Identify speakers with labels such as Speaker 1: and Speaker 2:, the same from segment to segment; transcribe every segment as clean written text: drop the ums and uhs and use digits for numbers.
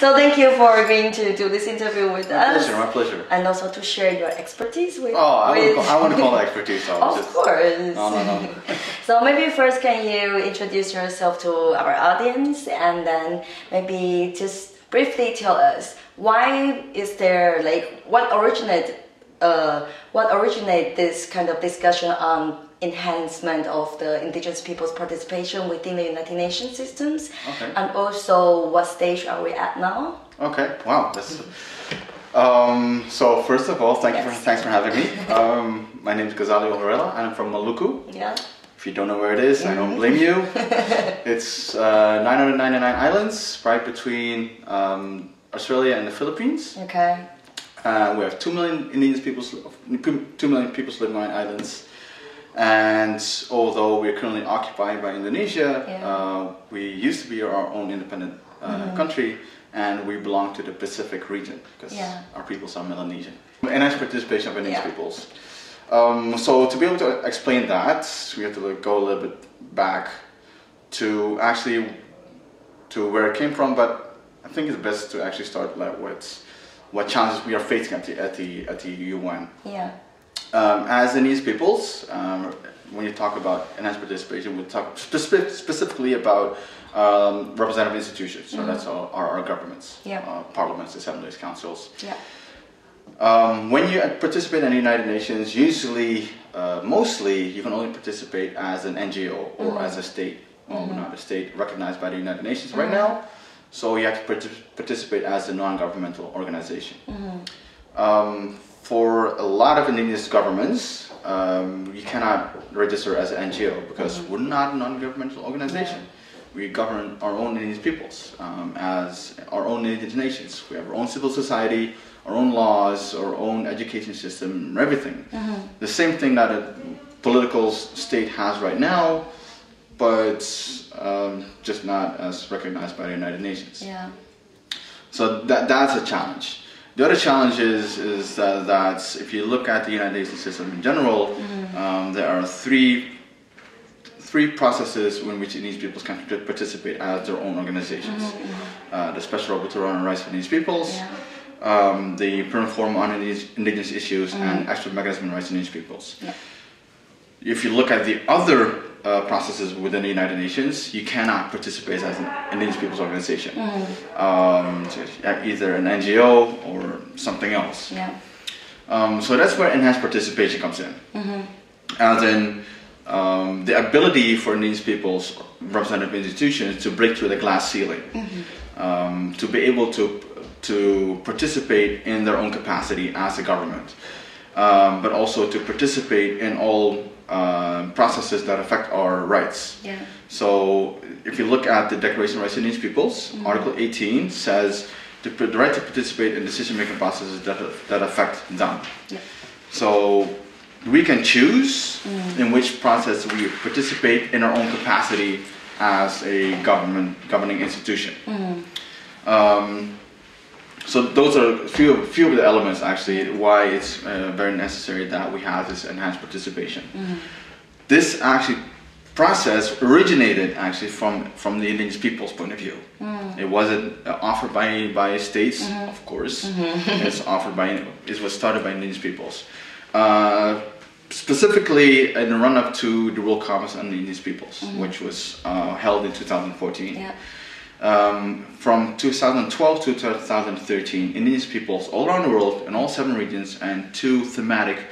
Speaker 1: So thank you for agreeing to do this interview with us.
Speaker 2: My pleasure.
Speaker 1: And also to share your expertise with...
Speaker 2: I want to call it expertise.
Speaker 1: Of course.
Speaker 2: No.
Speaker 1: So maybe first can you introduce yourself to our audience and then maybe just briefly tell us why is there what originate this kind of discussion on enhancement of the indigenous people's participation within the United Nations systems, and also what stage are we at now?
Speaker 2: Okay, wow. So first of all, thanks for having me. My name is Ghazali Ohorella. I'm from Maluku.
Speaker 1: Yeah.
Speaker 2: If you don't know where it is, I don't blame you. It's 999 islands, right between Australia and the Philippines.
Speaker 1: Okay.
Speaker 2: We have 2 million indigenous people, 2 million people living on islands. And although we're currently occupied by Indonesia, we used to be our own independent country, and we belong to the Pacific region because our peoples are Melanesian. Enhanced participation of indigenous peoples. So to be able to explain that, we have to go a little bit back to where it came from. But I think it's best to actually start with what challenges we are facing at the UN.
Speaker 1: Yeah.
Speaker 2: As indigenous peoples, when you talk about enhanced participation, we talk specifically about representative institutions. So that's our governments, parliaments, assemblies, councils. Yeah. When you participate in the United Nations, usually, mostly, you can only participate as an NGO or as a state. Well, we're not a state recognized by the United Nations right now, so you have to participate as a non-governmental organization. For a lot of indigenous governments, you cannot register as an NGO because we're not a non-governmental organization. We govern our own indigenous peoples as our own indigenous nations. We have our own civil society, our own laws, our own education system, everything. The same thing that a political state has right now, but just not as recognized by the United Nations. Yeah. So that's a challenge. The other challenge is that if you look at the United Nations system in general, there are three processes in which indigenous peoples can participate as their own organizations. The Special Rapporteur on Rights of Indigenous Peoples, the Permanent Forum on Indigenous Issues, and Expert Mechanism on Rights of Indigenous Peoples. Yeah. If you look at the other processes within the United Nations, you cannot participate as an indigenous peoples organization, either an NGO or something else. Yeah. So that's where enhanced participation comes in, as in the ability for indigenous peoples representative institutions to break through the glass ceiling, to be able to participate in their own capacity as a government, but also to participate in all processes that affect our rights. Yeah. So if you look at the Declaration of Rights of Indigenous Peoples, Article 18 says the right to participate in decision-making processes that affect them. Yeah. So we can choose in which process we participate in our own capacity as a governing institution. So those are a few of the elements actually why it's very necessary that we have this enhanced participation. This actually process originated actually from the indigenous people's point of view. It wasn't offered by states, of course. It was started by indigenous peoples. Specifically in the run-up to the World Conference on the Indigenous Peoples, which was held in 2014. Yeah. From 2012 to 2013, indigenous peoples all around the world in all 7 regions and 2 thematic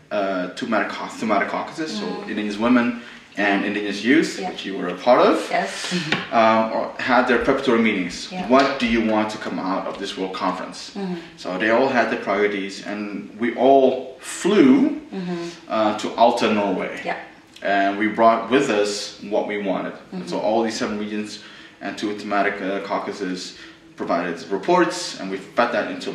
Speaker 2: caucuses, so indigenous women and indigenous youth, which you were a part of, had their preparatory meetings. What do you want to come out of this World Conference? So they all had their priorities, and we all flew to Alta, Norway. And we brought with us what we wanted. So all these 7 regions and 2 thematic caucuses provided reports, and we fed that into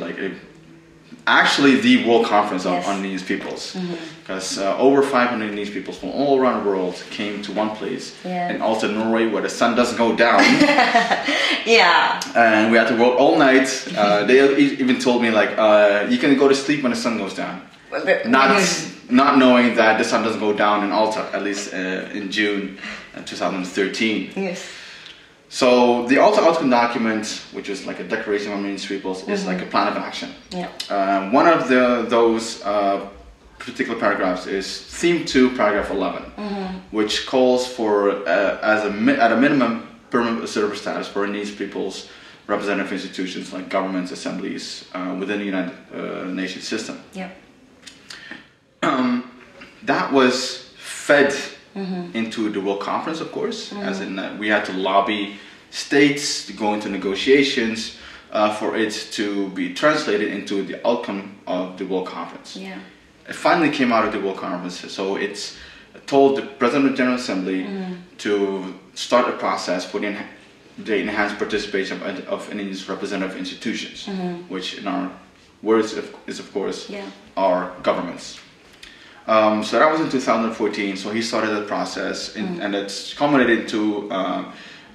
Speaker 2: actually the World Conference on Indigenous Peoples, because over 500 Indigenous peoples from all around the world came to one place in Alta, Norway, where the sun doesn't go down. And we had to work all night. They even told me you can go to sleep when the sun goes down, not knowing that the sun doesn't go down in Alta, at least in June 2013. So the outcome document, which is like a declaration of indigenous peoples, is like a plan of action.
Speaker 1: Yeah.
Speaker 2: One of those particular paragraphs is theme 2, paragraph 11, which calls for at a minimum permanent observer status for indigenous peoples representative institutions like governments, assemblies within the United Nations system.
Speaker 1: Yeah.
Speaker 2: That was fed into the World Conference, of course, as in we had to lobby states to go into negotiations for it to be translated into the outcome of the World Conference.
Speaker 1: Yeah.
Speaker 2: It finally came out of the World Conference, so it's told the President of the General Assembly to start a process for the enhanced participation of indigenous representative institutions, which in our words is of course our governments. So that was in 2014, so he started that process, and it's culminated into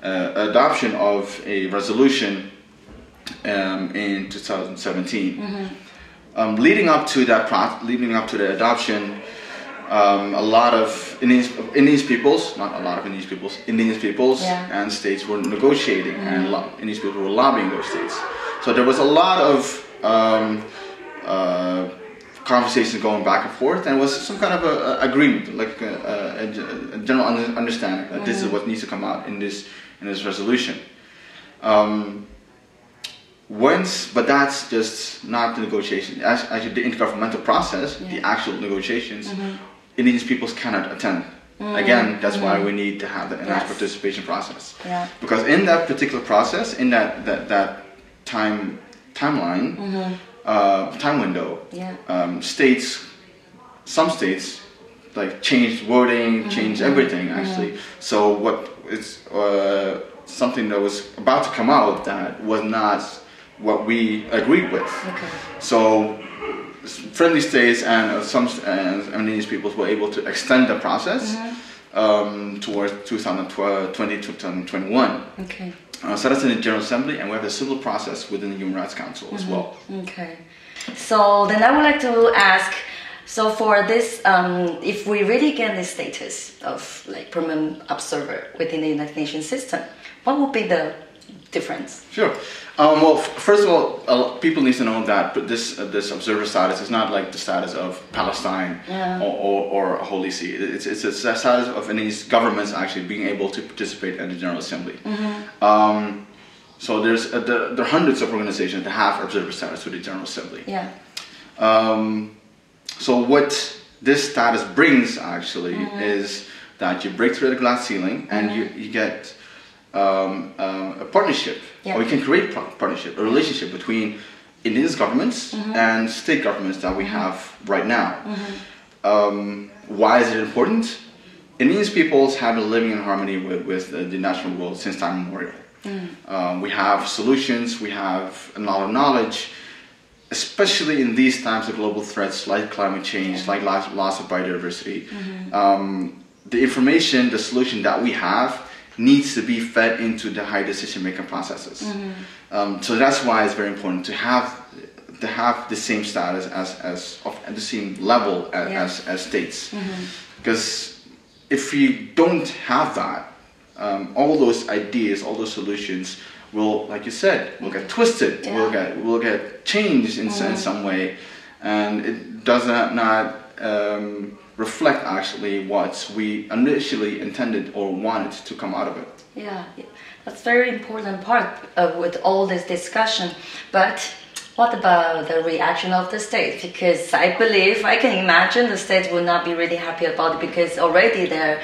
Speaker 2: adoption of a resolution in 2017. Leading up to the adoption, a lot of indigenous peoples, not a lot of indigenous peoples, indigenous peoples and states were negotiating, and indigenous people were lobbying those states. So there was a lot of conversations going back and forth, and it was some kind of a agreement, like a general understanding that this is what needs to come out in this resolution. But that's just not the negotiation. Actually, the intergovernmental process, the actual negotiations, indigenous peoples cannot attend. Again, that's why we need to have the enhanced participation process.
Speaker 1: Yeah.
Speaker 2: Because in that particular process, in that timeline, time window, some states like changed wording, changed everything actually. So what it's something that was about to come out that was not what we agreed with.
Speaker 1: Okay.
Speaker 2: So friendly states and some indigenous peoples were able to extend the process towards 2020, 2021.
Speaker 1: Okay.
Speaker 2: So that's in the General Assembly, and we have a civil process within the Human Rights Council as well.
Speaker 1: Okay. So then I would like to ask, so for this, if we really get the status of like permanent observer within the United Nations system, what would be the difference?
Speaker 2: Sure. Well, first of all, people need to know that this observer status is not like the status of Palestine or Holy See. It's a status of any governments actually being able to participate in the General Assembly. So there are hundreds of organizations that have observer status with the General Assembly.
Speaker 1: Yeah.
Speaker 2: So what this status brings actually is that you break through the glass ceiling and you get a partnership, or you can create partnership, a relationship between indigenous governments and state governments that we have right now. Why is it important? Indigenous peoples have been living in harmony with the natural world since time immemorial. We have solutions, we have a lot of knowledge, especially in these times of global threats like climate change, like loss of biodiversity. The information, the solution that we have needs to be fed into the higher decision-making processes. So that's why it's very important to have the same status at the same level as states. Because if you don't have that, all those ideas, all those solutions will, like you said, will get twisted. Will get changed in some way, and it does not reflect actually what we initially intended or wanted to come out of it.
Speaker 1: Yeah, that's very important part with all this discussion. But what about the reaction of the state? Because I believe, I can imagine the state will not be really happy about it, because already there are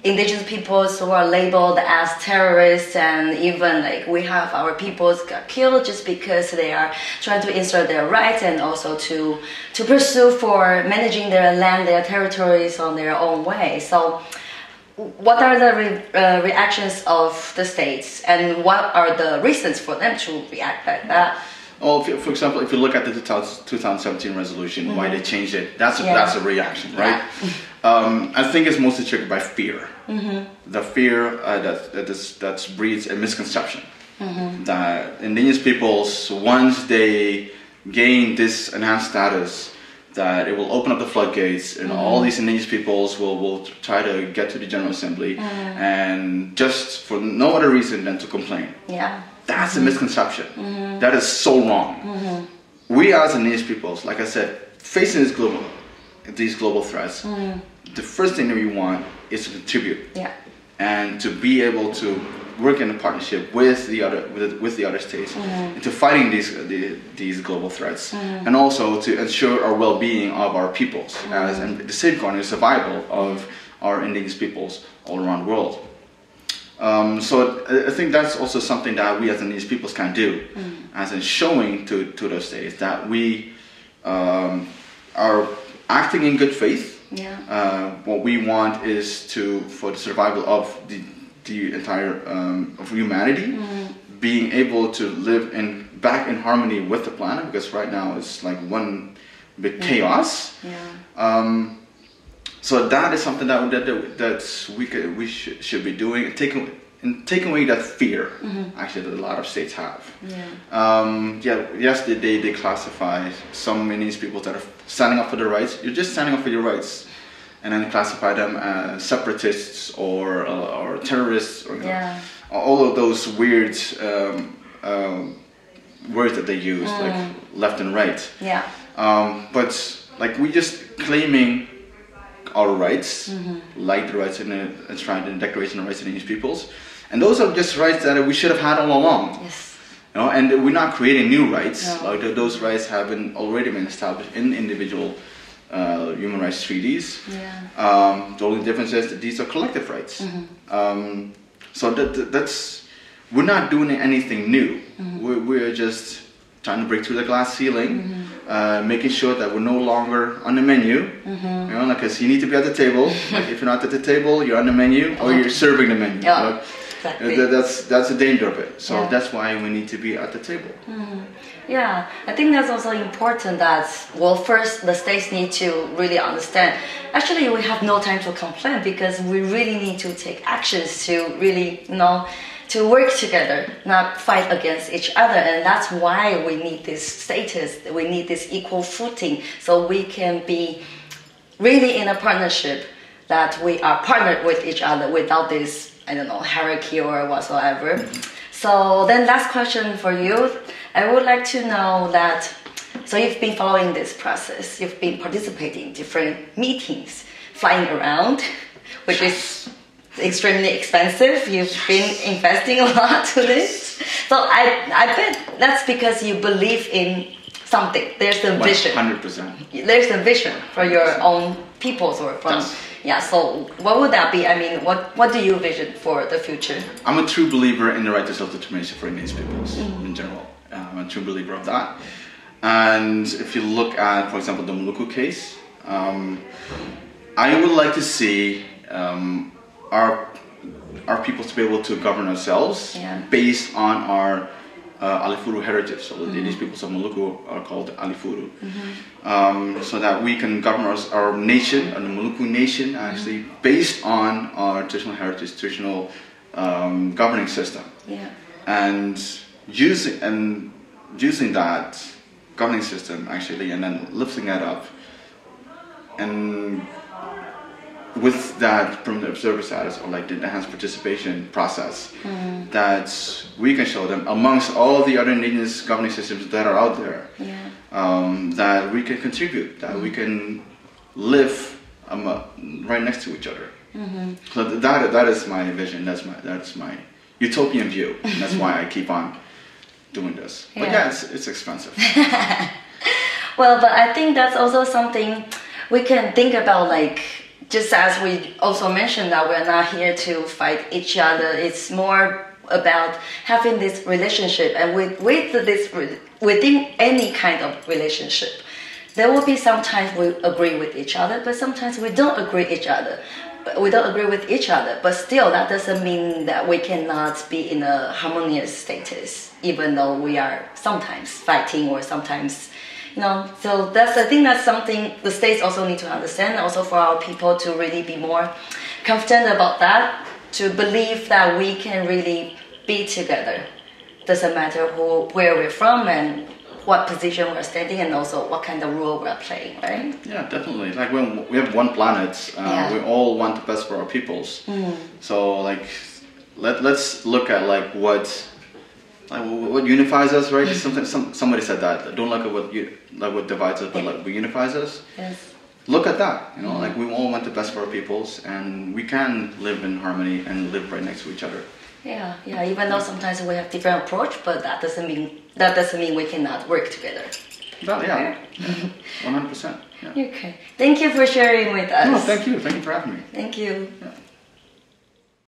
Speaker 1: indigenous peoples who are labeled as terrorists, and even like we have our peoples got killed just because they are trying to insert their rights and also to pursue for managing their land, their territories on their own way. So what are the reactions of the states, and what are the reasons for them to react like that?
Speaker 2: Well, for example, if you look at the 2017 resolution, why they changed it, that's a reaction, right? I think it's mostly triggered by fear. The fear that breeds a misconception that indigenous peoples, once they gain this enhanced status, that it will open up the floodgates and all these indigenous peoples will try to get to the General Assembly and just for no other reason than to complain.
Speaker 1: Yeah.
Speaker 2: That's a misconception. That is so wrong. We as indigenous peoples, like I said, facing these global threats, the first thing that we want is to contribute and to be able to work in a partnership with the other states into fighting these global threats, and also to ensure our well-being of our peoples and the safeguarding and survival of our indigenous peoples all around the world. So I think that's also something that we as indigenous peoples can do, as in showing to those states that we are acting in good faith. What we want is for the survival of the entire of humanity, being able to live back in harmony with the planet, because right now it's like one big chaos. So that is something that we should be doing, taking away that fear actually that a lot of states have. Yes, they classify some indigenous people that are standing up for their rights. You're just standing up for your rights, and then classify them as separatists or terrorists, or all of those weird words that they use, like left and right. But like we just claiming our rights, like the rights in the enshrined in the Declaration of Rights of Indigenous Peoples, and those are just rights that we should have had all along. You know, and we're not creating new rights. Like those rights have already been established in individual human rights treaties. The only difference is that these are collective rights. So that's we're not doing anything new. We're just trying to break through the glass ceiling, making sure that we're no longer on the menu. You know, because you need to be at the table. Like if you're not at the table, you're on the menu, or you're serving the menu. Exactly. That's the danger of it. So that's why we need to be at the table.
Speaker 1: Yeah, I think that's also important that, well, first the states need to really understand. Actually, we have no time to complain, because we really need to take actions to really, to work together, not fight against each other. And that's why we need this status, we need this equal footing, so we can be really in a partnership, that we are partnered with each other without this, hierarchy or whatsoever. So then last question for you. I would like to know that, so you've been following this process, you've been participating in different meetings, flying around, which is extremely expensive. You've been investing a lot to this. So I bet that's because you believe in something. There's a vision.
Speaker 2: 100%.
Speaker 1: There's a vision for your own peoples or from... so what would that be? I mean, what do you vision for the future?
Speaker 2: I'm a true believer in the right to self-determination for indigenous peoples in general. I'm a true believer of that. And if you look at, for example, the Maluku case, I would like to see our peoples to be able to govern ourselves based on our Alifuru heritage. So these peoples of Maluku are called Alifuru. So that we can govern our nation, the Maluku nation, actually based on our traditional heritage, traditional governing system. And using that governing system actually, and then lifting that up, and with that permanent observer status, or like the enhanced participation process, that we can show them amongst all the other indigenous governing systems that are out there, that we can contribute, that we can live right next to each other. So that is my vision. That's my utopian view. And that's why I keep on doing this. But it's expensive.
Speaker 1: Well, but I think that's also something we can think about, like, just as we also mentioned that we're not here to fight each other. It's more about having this relationship, and within any kind of relationship, there will be sometimes we agree with each other, but sometimes we don't agree with each other. But still, that doesn't mean that we cannot be in a harmonious status, even though we are sometimes fighting or sometimes. So I think that's something the states also need to understand, also for our people to really be more confident about that, to believe that we can really be together. Doesn't matter where we're from and what position we're standing and also what kind of role we're playing, right?
Speaker 2: Yeah, definitely. Like when we have one planet, we all want the best for our peoples. So like, let's look at like what unifies us, right? Somebody said that. Don't look at what divides us, but like what unifies us.
Speaker 1: Yes.
Speaker 2: Look at that. You know, like we all want the best for our peoples, and we can live in harmony and live right next to each other.
Speaker 1: Yeah. Even though sometimes we have different approach, but that doesn't mean we cannot work together.
Speaker 2: Well, yeah, 100%. Yeah.
Speaker 1: Okay. Thank you for sharing with us.
Speaker 2: No, thank you. Thank you for having me.
Speaker 1: Thank you.
Speaker 2: Yeah.